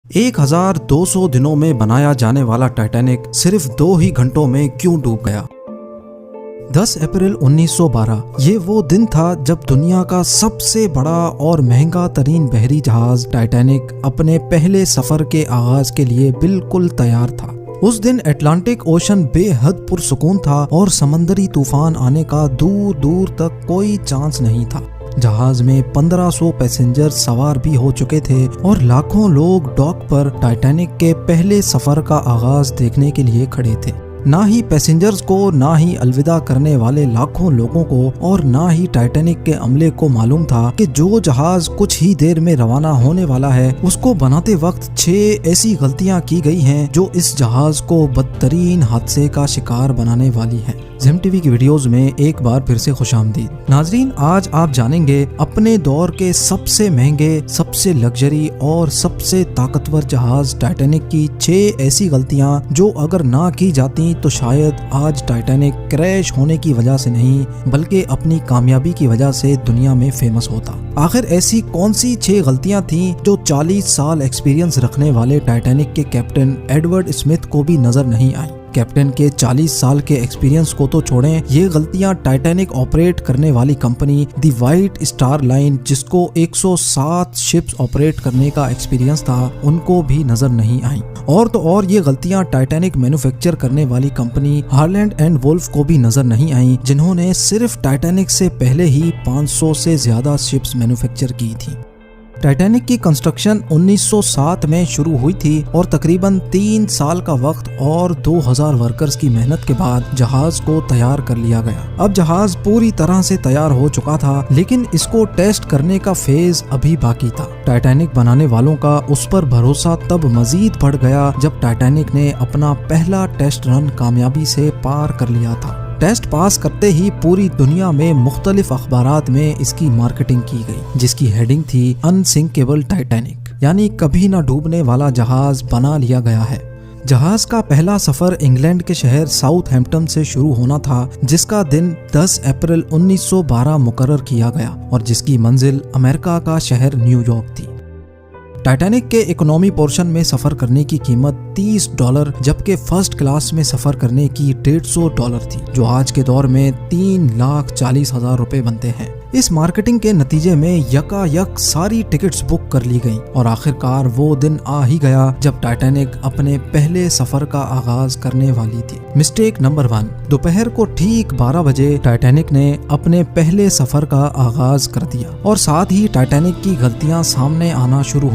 1200 दिनों में बनाया जाने वाला टाइटैनिक सिर्फ 2 ही घंटों में क्यों डूब गया। 10 अप्रैल 1912 ये वो दिन था जब दुनिया का सबसे बड़ा और महंगा तरीन बहरी जहाज टाइटैनिक अपने पहले सफर के आगाज के लिए बिल्कुल तैयार था। उस दिन अटलांटिक ओशन बेहद पुरसुकून था और समंदरी तूफान आने का दूर दूर तक कोई चांस नहीं था। जहाज में 1500 पैसेंजर सवार भी हो चुके थे और लाखों लोग डॉक पर टाइटैनिक के पहले सफर का आगाज देखने के लिए खड़े थे। ना ही पैसेंजर्स को, ना ही अलविदा करने वाले लाखों लोगों को और ना ही टाइटैनिक के अमले को मालूम था कि जो जहाज कुछ ही देर में रवाना होने वाला है उसको बनाते वक्त 6 ऐसी गलतियां की गई हैं जो इस जहाज को बदतरीन हादसे का शिकार बनाने वाली हैं। ज़ेम टीवी की वीडियोस में एक बार फिर से खुशामदीद। नाजरीन, आज आप जानेंगे अपने दौर के सबसे महंगे, सबसे लग्जरी और सबसे ताकतवर जहाज टाइटैनिक की 6 ऐसी गलतियां जो अगर ना की जाती तो शायद आज टाइटैनिक क्रैश होने की वजह से नहीं बल्कि अपनी कामयाबी की वजह से दुनिया में फेमस होता। आखिर ऐसी कौन सी 6 गलतियां थीं जो 40 साल एक्सपीरियंस रखने वाले टाइटैनिक के कैप्टन एडवर्ड स्मिथ को भी नजर नहीं आई। कैप्टन के 40 साल के एक्सपीरियंस को तो छोड़ें, ये गलतियां टाइटैनिक ऑपरेट करने वाली कंपनी दी व्हाइट स्टार लाइन, जिसको 107 शिप्स ऑपरेट करने का एक्सपीरियंस था, उनको भी नजर नहीं आई। और तो और ये गलतियां टाइटैनिक मैन्युफैक्चर करने वाली कंपनी हार्लैंड एंड वुल्फ को भी नजर नहीं आई, जिन्होंने सिर्फ टाइटैनिक से पहले ही 500 से ज्यादा शिप्स मैन्युफैक्चर की थी। टाइटैनिक की कंस्ट्रक्शन 1907 में शुरू हुई थी और तकरीबन 3 साल का वक्त और 2000 वर्कर्स की मेहनत के बाद जहाज को तैयार कर लिया गया। अब जहाज पूरी तरह से तैयार हो चुका था, लेकिन इसको टेस्ट करने का फेज अभी बाकी था। टाइटैनिक बनाने वालों का उस पर भरोसा तब मजीद बढ़ गया जब टाइटैनिक ने अपना पहला टेस्ट रन कामयाबी से पार कर लिया था। टेस्ट पास करते ही पूरी दुनिया में मुख्तलिफ अखबारात में इसकी मार्केटिंग की गई, जिसकी हेडिंग थी अनसिंकेबल टाइटैनिक, यानी कभी ना डूबने वाला जहाज बना लिया गया है। जहाज का पहला सफर इंग्लैंड के शहर साउथहैम्पटन से शुरू होना था, जिसका दिन 10 अप्रैल 1912 मुकर्रर किया गया और जिसकी मंजिल अमेरिका का शहर न्यूयॉर्क थी। टाइटैनिक के इकोनॉमी पोर्शन में सफर करने की कीमत $30, जबकि फर्स्ट क्लास में सफर करने की $150 थी, जो आज के दौर में 3,40,000 रुपए बनते हैं। इस मार्केटिंग के नतीजे में यकायक सारी टिकट्स बुक कर ली गईं और आखिरकार वो दिन आ ही गया जब टाइटैनिक अपने पहले सफर का आगाज करने वाली थी। मिस्टेक नंबर 1, दोपहर को ठीक 12 बजे टाइटैनिक ने अपने पहले सफर का आगाज कर दिया और साथ ही टाइटैनिक की गलतियां सामने आना शुरू